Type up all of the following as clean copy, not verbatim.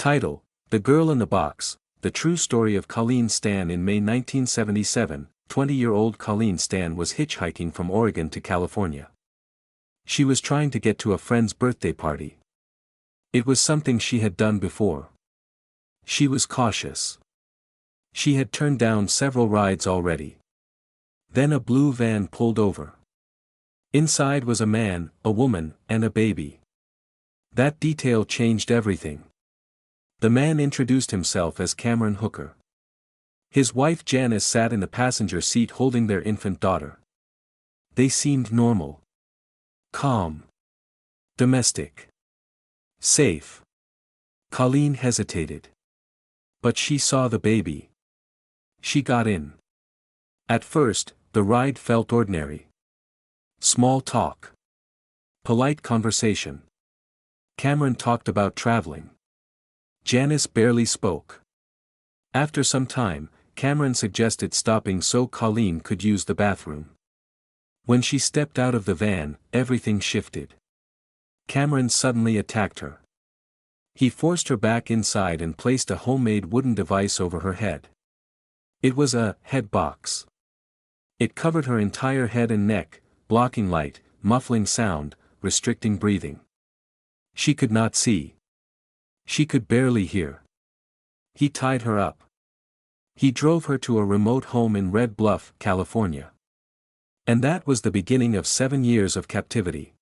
Title: The Girl in the Box, The True Story of Colleen Stan. In May 1977, 20-year-old Colleen Stan was hitchhiking from Oregon to California. She was trying to get to a friend's birthday party. It was something she had done before. She was cautious. She had turned down several rides already. Then a blue van pulled over. Inside was a man, a woman, and a baby. That detail changed everything. The man introduced himself as Cameron Hooker. His wife Janice sat in the passenger seat holding their infant daughter. They seemed normal. Calm. Domestic. Safe. Colleen hesitated. But she saw the baby. She got in. At first, the ride felt ordinary. Small talk. Polite conversation. Cameron talked about traveling. Janice barely spoke. After some time, Cameron suggested stopping so Colleen could use the bathroom. When she stepped out of the van, everything shifted. Cameron suddenly attacked her. He forced her back inside and placed a homemade wooden device over her head. It was a head box. It covered her entire head and neck, blocking light, muffling sound, restricting breathing. She could not see. She could barely hear. He tied her up. He drove her to a remote home in Red Bluff, California. And that was the beginning of 7 years of captivity.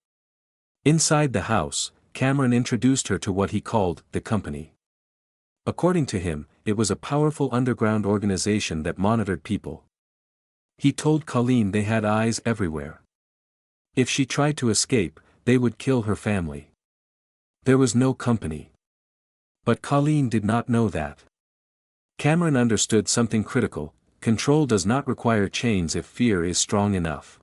Inside the house, Cameron introduced her to what he called the company. According to him, it was a powerful underground organization that monitored people. He told Colleen they had eyes everywhere. If she tried to escape, they would kill her family. There was no company. But Colleen did not know that. Cameron understood something critical: control does not require chains if fear is strong enough.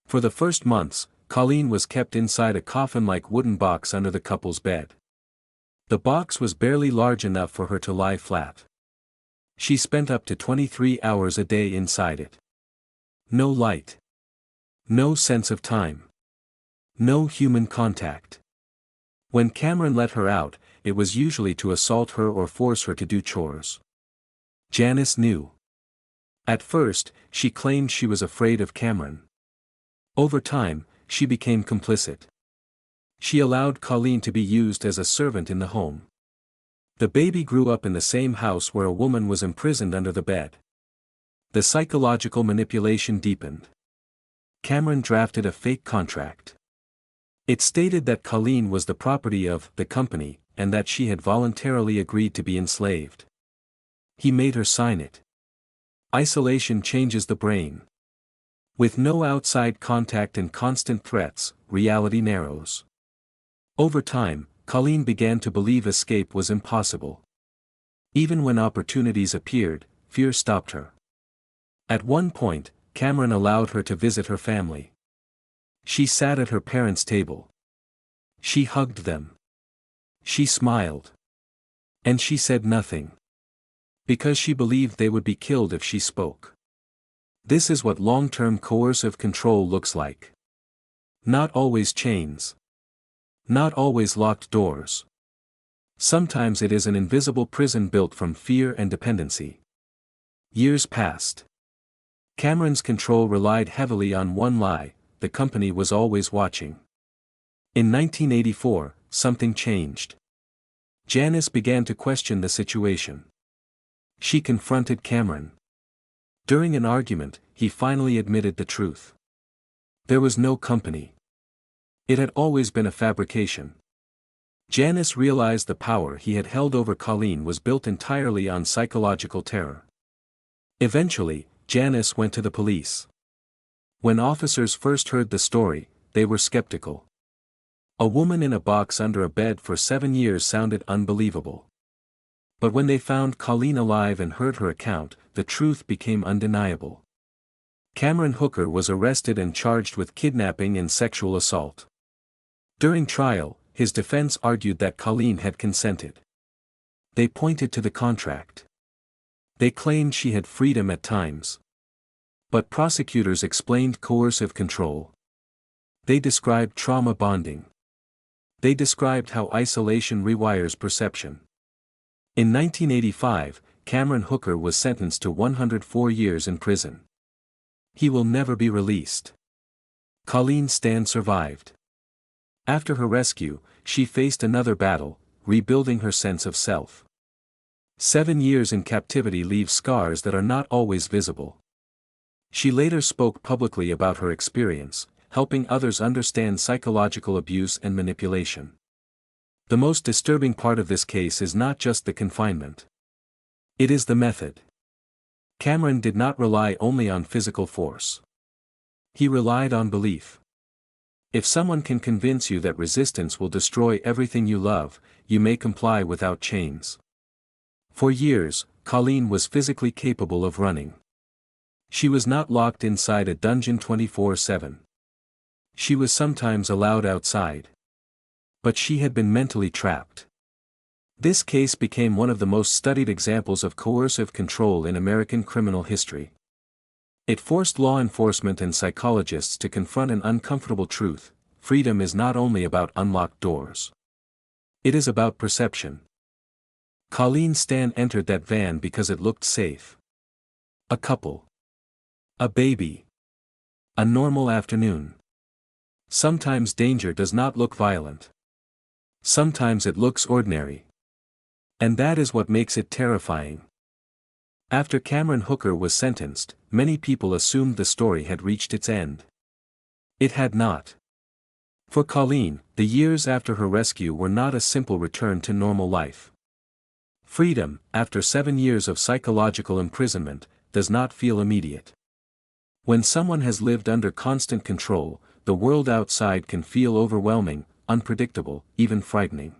For the first months, Colleen was kept inside a coffin-like wooden box under the couple's bed. The box was barely large enough for her to lie flat. She spent up to 23 hours a day inside it. No light. No sense of time. No human contact. When Cameron let her out, it was usually to assault her or force her to do chores. Janice knew. At first, she claimed she was afraid of Cameron. Over time, she became complicit. She allowed Colleen to be used as a servant in the home. The baby grew up in the same house where a woman was imprisoned under the bed. The psychological manipulation deepened. Cameron drafted a fake contract. It stated that Colleen was the property of the company, and that she had voluntarily agreed to be enslaved. He made her sign it. Isolation changes the brain. With no outside contact and constant threats, reality narrows. Over time, Colleen began to believe escape was impossible. Even when opportunities appeared, fear stopped her. At one point, Cameron allowed her to visit her family. She sat at her parents' table. She hugged them. She smiled. And she said nothing. Because she believed they would be killed if she spoke. This is what long-term coercive control looks like. Not always chains. Not always locked doors. Sometimes it is an invisible prison built from fear and dependency. Years passed. Cameron's control relied heavily on one lie: the company was always watching. In 1984, something changed. Janice began to question the situation. She confronted Cameron. During an argument, he finally admitted the truth. There was no company. It had always been a fabrication. Janice realized the power he had held over Colleen was built entirely on psychological terror. Eventually, Janice went to the police. When officers first heard the story, they were skeptical. A woman in a box under a bed for 7 years sounded unbelievable. But when they found Colleen alive and heard her account, the truth became undeniable. Cameron Hooker was arrested and charged with kidnapping and sexual assault. During trial, his defense argued that Colleen had consented. They pointed to the contract. They claimed she had freedom at times. But prosecutors explained coercive control. They described trauma bonding. They described how isolation rewires perception. In 1985, Cameron Hooker was sentenced to 104 years in prison. He will never be released. Colleen Stan survived. After her rescue, she faced another battle, rebuilding her sense of self. 7 years in captivity leave scars that are not always visible. She later spoke publicly about her experience, helping others understand psychological abuse and manipulation. The most disturbing part of this case is not just the confinement. It is the method. Cameron did not rely only on physical force. He relied on belief. If someone can convince you that resistance will destroy everything you love, you may comply without chains. For years, Colleen was physically capable of running. She was not locked inside a dungeon 24/7. She was sometimes allowed outside. But she had been mentally trapped. This case became one of the most studied examples of coercive control in American criminal history. It forced law enforcement and psychologists to confront an uncomfortable truth: freedom is not only about unlocked doors. It is about perception. Colleen Stan entered that van because it looked safe. A couple. A baby. A normal afternoon. Sometimes danger does not look violent. Sometimes it looks ordinary. And that is what makes it terrifying. After Cameron Hooker was sentenced, many people assumed the story had reached its end. It had not. For Colleen, the years after her rescue were not a simple return to normal life. Freedom, after 7 years of psychological imprisonment, does not feel immediate. When someone has lived under constant control, the world outside can feel overwhelming, unpredictable, even frightening.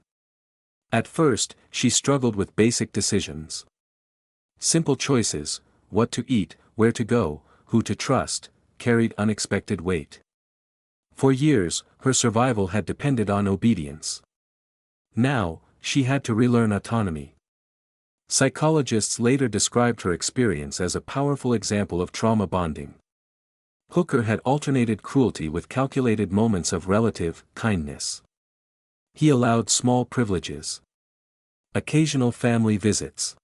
At first, she struggled with basic decisions. Simple choices: what to eat, where to go, who to trust, carried unexpected weight. For years, her survival had depended on obedience. Now, she had to relearn autonomy. Psychologists later described her experience as a powerful example of trauma bonding. Hooker had alternated cruelty with calculated moments of relative kindness. He allowed small privileges. Occasional family visits.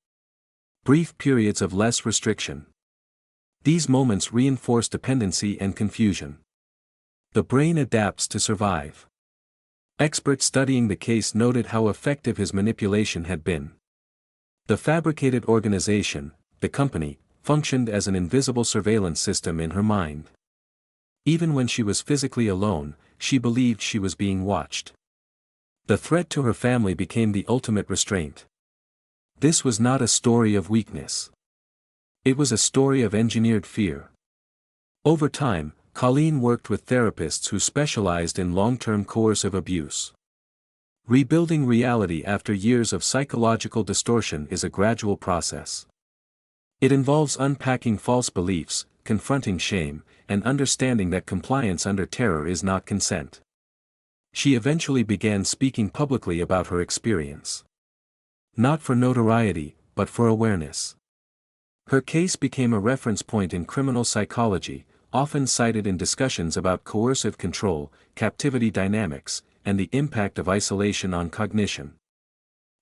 Brief periods of less restriction. These moments reinforce dependency and confusion. The brain adapts to survive. Experts studying the case noted how effective his manipulation had been. The fabricated organization, the company, functioned as an invisible surveillance system in her mind. Even when she was physically alone, she believed she was being watched. The threat to her family became the ultimate restraint. This was not a story of weakness. It was a story of engineered fear. Over time, Colleen worked with therapists who specialized in long-term coercive abuse. Rebuilding reality after years of psychological distortion is a gradual process. It involves unpacking false beliefs, confronting shame, and understanding that compliance under terror is not consent. She eventually began speaking publicly about her experience. Not for notoriety, but for awareness. Her case became a reference point in criminal psychology, often cited in discussions about coercive control, captivity dynamics, and the impact of isolation on cognition.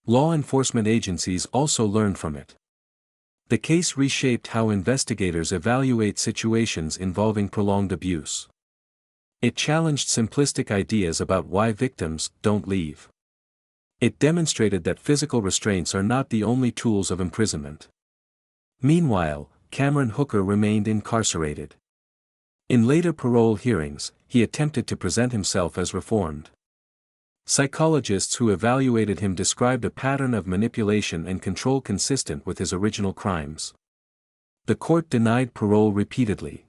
Law enforcement agencies also learned from it. The case reshaped how investigators evaluate situations involving prolonged abuse. It challenged simplistic ideas about why victims don't leave. It demonstrated that physical restraints are not the only tools of imprisonment. Meanwhile, Cameron Hooker remained incarcerated. In later parole hearings, he attempted to present himself as reformed. Psychologists who evaluated him described a pattern of manipulation and control consistent with his original crimes. The court denied parole repeatedly.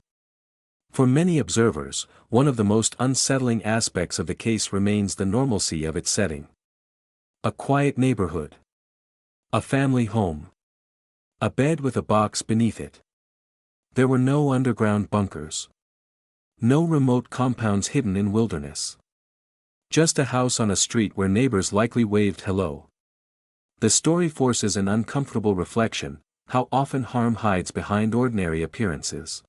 For many observers, one of the most unsettling aspects of the case remains the normalcy of its setting. A quiet neighborhood. A family home. A bed with a box beneath it. There were no underground bunkers. No remote compounds hidden in wilderness. Just a house on a street where neighbors likely waved hello. The story forces an uncomfortable reflection: how often harm hides behind ordinary appearances.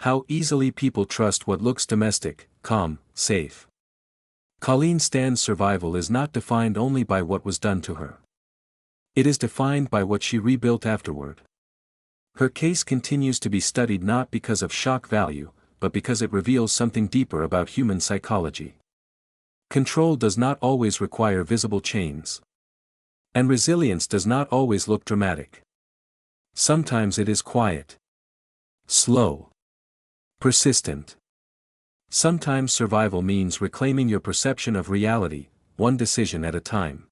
How easily people trust what looks domestic, calm, safe. Colleen Stan's survival is not defined only by what was done to her. It is defined by what she rebuilt afterward. Her case continues to be studied not because of shock value, but because it reveals something deeper about human psychology. Control does not always require visible change. And resilience does not always look dramatic. Sometimes it is quiet, slow, persistent. Sometimes survival means reclaiming your perception of reality, one decision at a time.